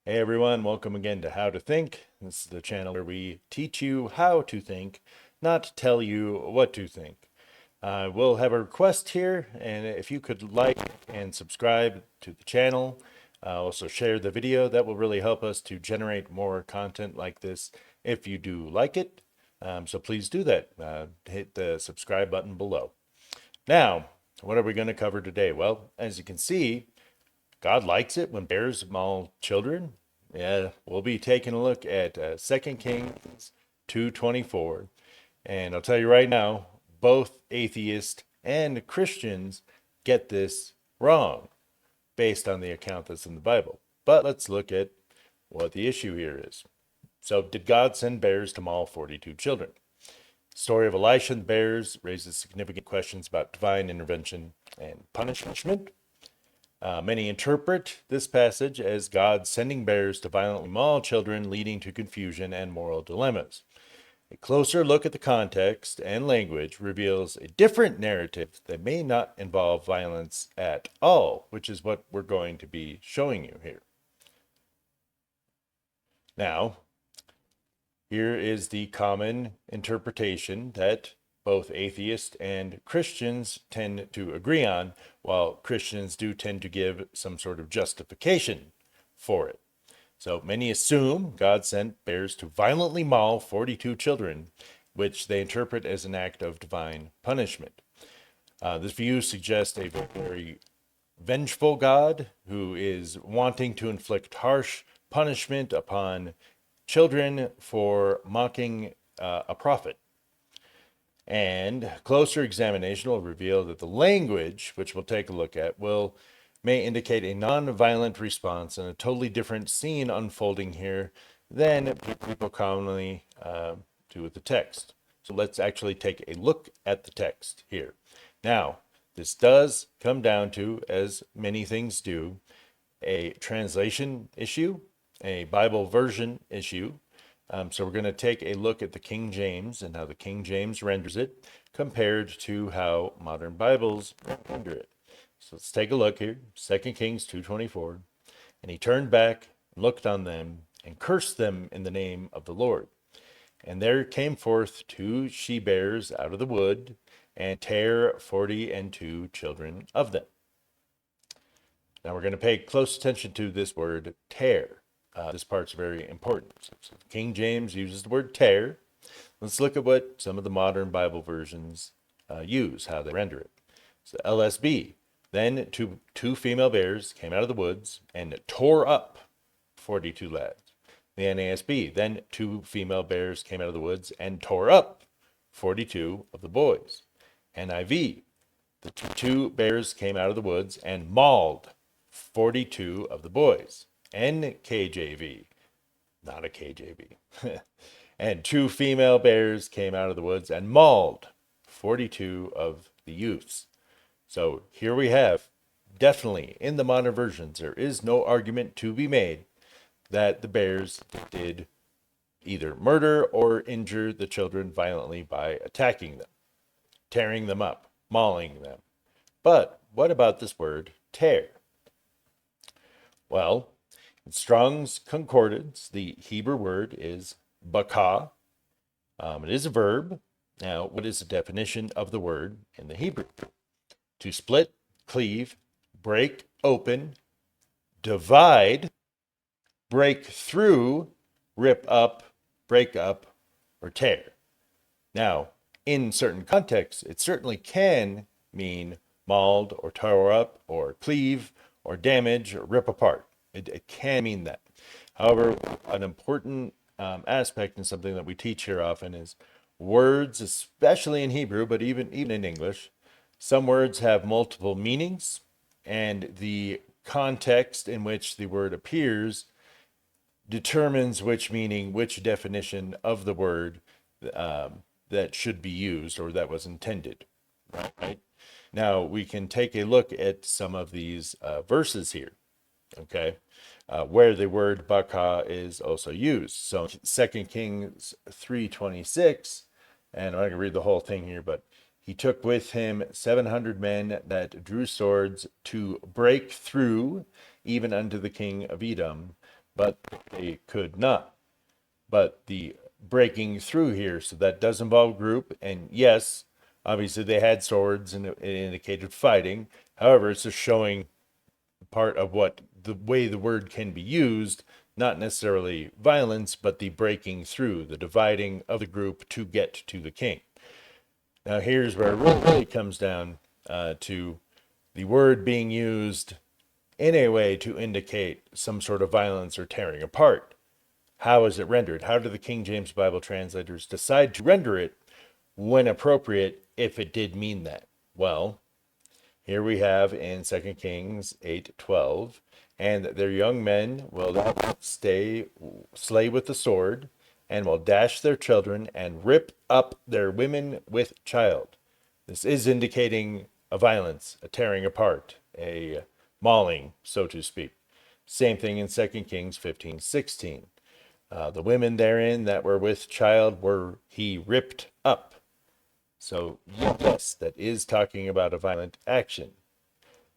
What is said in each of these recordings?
Hey everyone, welcome again to How to Think. This is the channel where we teach you how to think, not tell you what to think. We'll have a request here, and if you could like and subscribe to the channel, also share the video, that will really help us to generate more content like this if you do like it. So please do that. Hit the subscribe button below. Now, what are we going to cover today? Well, as you can see, God likes it when bears maul children. Yeah, we'll be taking a look at 2 Kings 2:24. And I'll tell you right now, both atheists and Christians get this wrong based on the account that's in the Bible. But let's look at what the issue here is. So, did God send bears to maul 42 children? The story of Elisha and the bears raises significant questions about divine intervention and punishment. Many interpret this passage as God sending bears to violently maul children, leading to confusion and moral dilemmas. A closer look at the context and language reveals a different narrative that may not involve violence at all, which is what we're going to be showing you here. Now, here is the common interpretation that both atheists and Christians tend to agree on, while Christians do tend to give some sort of justification for it. So many assume God sent bears to violently maul 42 children, which they interpret as an act of divine punishment. This view suggests a very vengeful God who is wanting to inflict harsh punishment upon children for mocking a prophet. And closer examination will reveal that the language, which we'll take a look at, may indicate a non-violent response and a totally different scene unfolding here than people commonly do with the text. So let's actually take a look at the text here. Now, this does come down to, as many things do, a translation issue, a Bible version issue. So we're going to take a look at the King James and how the King James renders it compared to how modern Bibles render it. So let's take a look here. 2 Kings 2:24. And he turned back and looked on them and cursed them in the name of the Lord. And there came forth 2 she-bears out of the wood and tare 42 children of them. Now we're going to pay close attention to this word tear. This part's very important. So King James uses the word tear. Let's look at what some of the modern Bible versions use, how they render it. So LSB, then two female bears came out of the woods and tore up 42 lads. The NASB, then 2 female bears came out of the woods and tore up 42 of the boys. NIV, the two bears came out of the woods and mauled 42 of the boys. NKJV, not a KJV. And 2 female bears came out of the woods and mauled 42 of the youths. So here we have, definitely in the modern versions, there is no argument to be made that the bears did either murder or injure the children violently by attacking them, tearing them up, mauling them. But what about this word tear? Well, in Strong's Concordance, the Hebrew word is bakah. It is a verb. Now, what is the definition of the word in the Hebrew? To split, cleave, break open, divide, break through, rip up, break up, or tear. Now, in certain contexts, it certainly can mean mauled or tore up or cleave or damage or rip apart. It can mean that. However, an important aspect and something that we teach here often is words, especially in Hebrew, but even in English, some words have multiple meanings, and the context in which the word appears determines which meaning, which definition of the word that should be used or that was intended. Right? Now, we can take a look at some of these verses here, okay, where the word bakah is also used. So 2 Kings 3:26, and I'm not going to read the whole thing here, but he took with him 700 men that drew swords to break through even unto the king of Edom, but they could not. But the breaking through here, so that does involve group, and yes, obviously they had swords and it indicated fighting. However, it's just showing part of what the way the word can be used, not necessarily violence, but the breaking through, the dividing of the group to get to the king. Now, here's where it really comes down to the word being used in a way to indicate some sort of violence or tearing apart. How is it rendered? How do the King James Bible translators decide to render it when appropriate if it did mean that? Well, here we have in 2 Kings 8:12, and their young men will not slay with the sword, and will dash their children and rip up their women with child. This is indicating a violence, a tearing apart, a mauling, so to speak. Same thing in 2 Kings 15:16. The women therein that were with child were he ripped up. So, yes, that is talking about a violent action.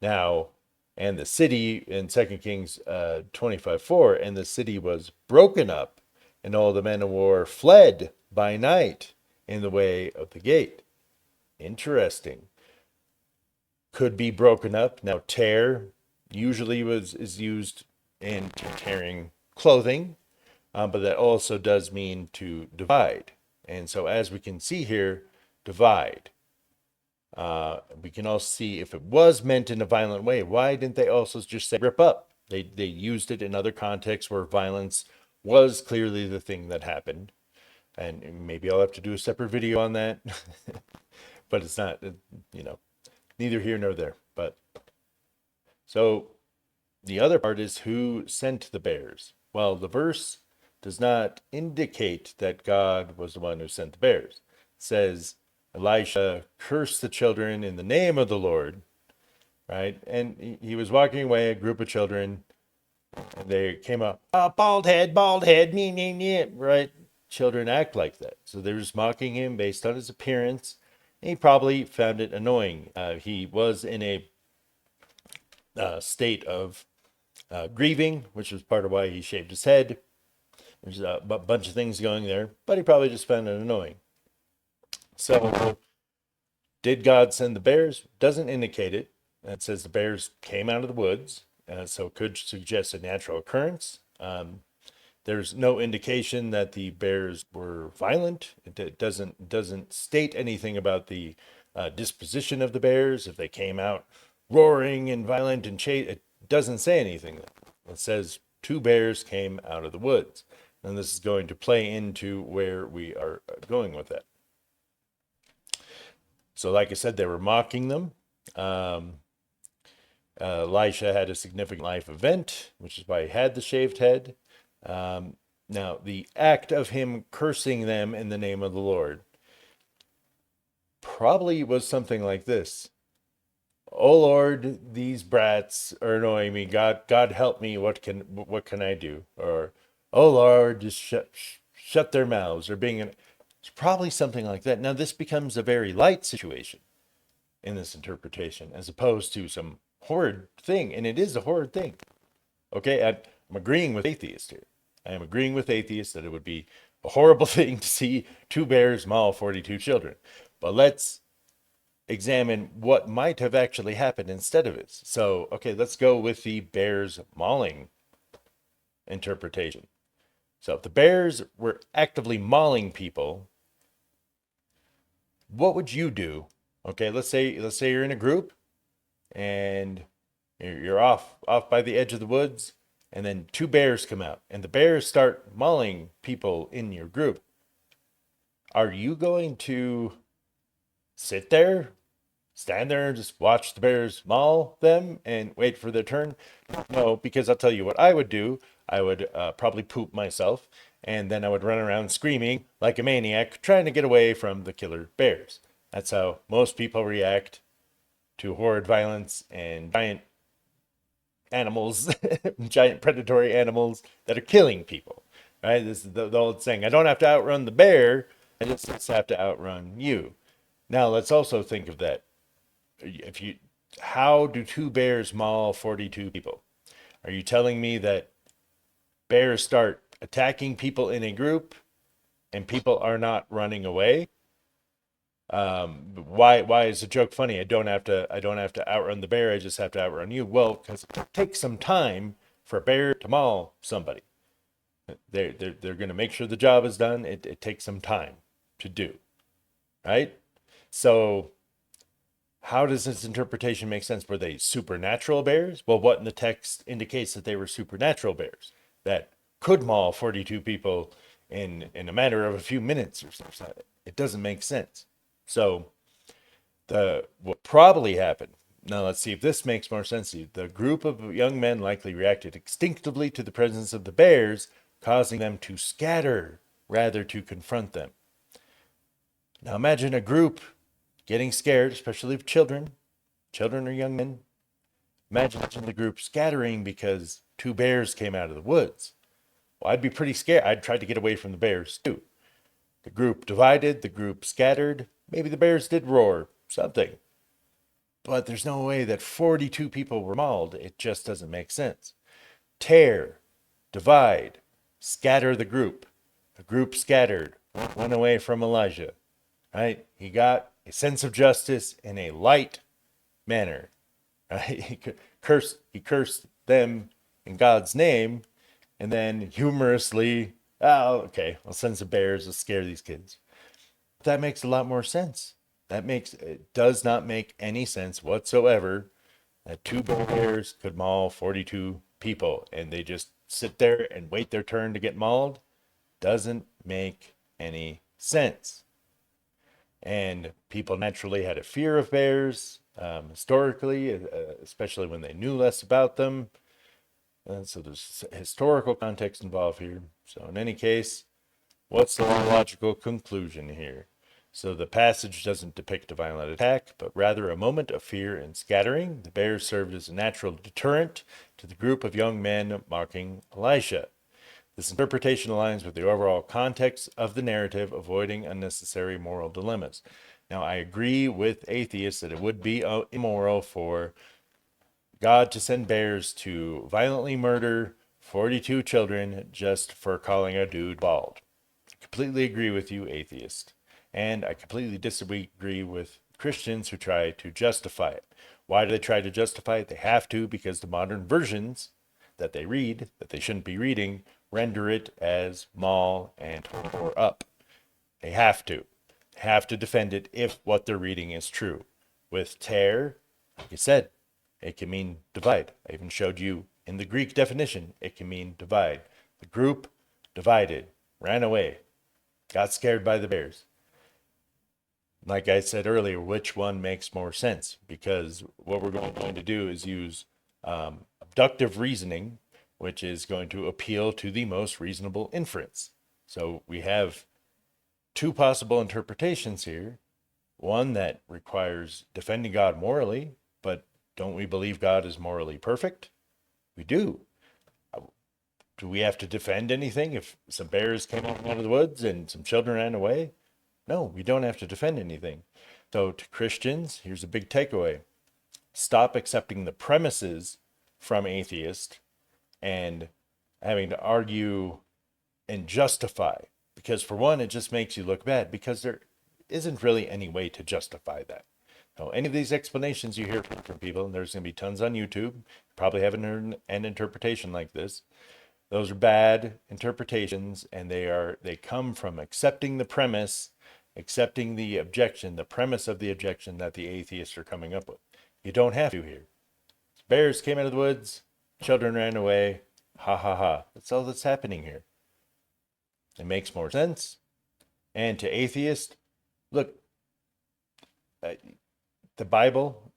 Now, and the city in 2 Kings 25:4, and the city was broken up, and all the men of war fled by night in the way of the gate. Interesting. Could be broken up. Now, tear usually is used in tearing clothing, but that also does mean to divide. And so, as we can see here, divide. We can also see if it was meant in a violent way, why didn't they also just say rip up? They used it in other contexts where violence was clearly the thing that happened. And maybe I'll have to do a separate video on that. But it's not, neither here nor there. But so the other part is who sent the bears. Well, the verse does not indicate that God was the one who sent the bears. It says Elisha cursed the children in the name of the Lord, right? And he was walking away, a group of children, and they came up, oh, bald head, me, right? Children act like that. So they were just mocking him based on his appearance. And he probably found it annoying. He was in a state of grieving, which was part of why he shaved his head. There's a bunch of things going there, but he probably just found it annoying. So, did God send the bears? Doesn't indicate it. It says the bears came out of the woods, so it could suggest a natural occurrence. There's no indication that the bears were violent. It doesn't state anything about the disposition of the bears. If they came out roaring and violent and it doesn't say anything. It says 2 bears came out of the woods. And this is going to play into where we are going with that. So, like I said, they were mocking them. Elisha had a significant life event, which is why he had the shaved head. Now, the act of him cursing them in the name of the Lord probably was something like this. Oh Lord, these brats are annoying me. God help me. What can I do? Or, oh Lord, just shut their mouths. Or it's probably something like that. Now, this becomes a very light situation in this interpretation, as opposed to some horrid thing, and it is a horrid thing. Okay, I'm agreeing with atheists here. I am agreeing with atheists that it would be a horrible thing to see 2 bears maul 42 children. But let's examine what might have actually happened instead of it. So, okay, let's go with the bears mauling interpretation. So, if the bears were actively mauling people, what would you do? Okay, let's say you're in a group and you're off by the edge of the woods, and then 2 bears come out, and the bears start mauling people in your group. Are you going to sit there, stand there, and just watch the bears maul them and wait for their turn? No, because I'll tell you what I would do. I would probably poop myself, and then I would run around screaming like a maniac, trying to get away from the killer bears. That's how most people react to horrid violence and giant animals, giant predatory animals that are killing people, right? This is the old saying, I don't have to outrun the bear, I just have to outrun you. Now, let's also think of that. How do 2 bears maul 42 people? Are you telling me that bears start attacking people in a group and people are not running away, why is the joke funny? I don't have to outrun the bear. I just have to outrun you. Well, because it takes some time for a bear to maul somebody. They're going to make sure the job is done. It takes some time to do, right? So how does this interpretation make sense? Were they supernatural bears? Well, what in the text indicates that they were supernatural bears that could maul 42 people in a matter of a few minutes or something? It doesn't make sense. So what probably happened. Now let's see if this makes more sense to you. The group of young men likely reacted instinctively to the presence of the bears, causing them to scatter rather to confront them. Now imagine a group getting scared, especially of children or young men. Imagine the group scattering because two bears came out of the woods. Well, I'd be pretty scared. I'd try to get away from the bears too. The group divided, the group scattered. Maybe the bears did roar, something. But there's no way that 42 people were mauled. It just doesn't make sense. Tear, divide, scatter the group. The group scattered, went away from Elijah. Right? He got a sense of justice in a light manner. Right? He cursed them in God's name, and then humorously, oh, okay, I'll send some bears to scare these kids. That makes a lot more sense. It does not make any sense whatsoever that two bears could maul 42 people and they just sit there and wait their turn to get mauled. Doesn't make any sense. And people naturally had a fear of bears historically, especially when they knew less about them. So there's historical context involved here. So in any case, what's the logical conclusion here? So the passage doesn't depict a violent attack, but rather a moment of fear and scattering. The bears served as a natural deterrent to the group of young men mocking Elisha. This interpretation aligns with the overall context of the narrative, avoiding unnecessary moral dilemmas. Now, I agree with atheists that it would be immoral for God to send bears to violently murder 42 children just for calling a dude bald. I completely agree with you, atheist. And I completely disagree with Christians who try to justify it. Why do they try to justify it? They have to, because the modern versions that they read, that they shouldn't be reading, render it as maul and or up. They have to. They have to defend it if what they're reading is true. With tear, like I said, it can mean divide. I even showed you in the Greek definition, it can mean divide. The group divided, ran away, got scared by the bears. Like I said earlier, which one makes more sense? Because what we're going to do is use abductive reasoning, which is going to appeal to the most reasonable inference. So we have two possible interpretations here. One that requires defending God morally, but don't we believe God is morally perfect? We do. Do we have to defend anything if some bears came out of the woods and some children ran away? No, we don't have to defend anything. So to Christians, here's a big takeaway. Stop accepting the premises from atheists and having to argue and justify. Because for one, it just makes you look bad because there isn't really any way to justify that. So any of these explanations you hear from people, and there's going to be tons on YouTube, probably haven't heard an interpretation like this. Those are bad interpretations, and they come from accepting the premise, accepting the objection, the premise of the objection that the atheists are coming up with. You don't have to here. Bears came out of the woods, children ran away, ha ha ha. That's all that's happening here. It makes more sense. And to atheists, look, the Bible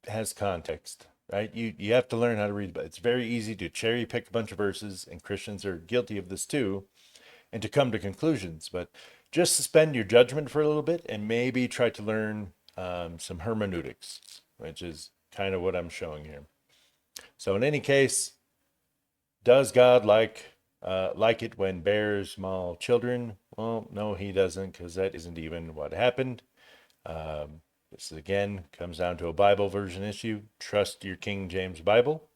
has context, right? You have to learn how to read, but it's very easy to cherry pick a bunch of verses, and Christians are guilty of this too, and to come to conclusions. But just suspend your judgment for a little bit and maybe try to learn some hermeneutics, which is kind of what I'm showing here. So in any case, does God like it when bears maul children? Well, no, he doesn't, because that isn't even what happened. This again comes down to a Bible version issue. Trust your King James Bible.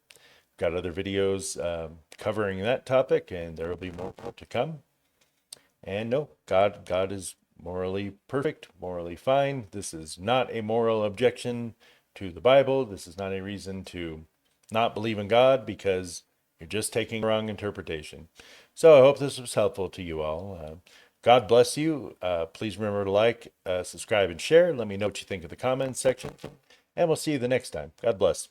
got other videos covering that topic, and there will be more to come. And no, God is morally perfect, morally fine. This is not a moral objection to the Bible. This is not a reason to not believe in God, because you're just taking the wrong interpretation. So I hope this was helpful to you all. God bless you. Please remember to like, subscribe, and share. Let me know what you think in the comments section. And we'll see you the next time. God bless.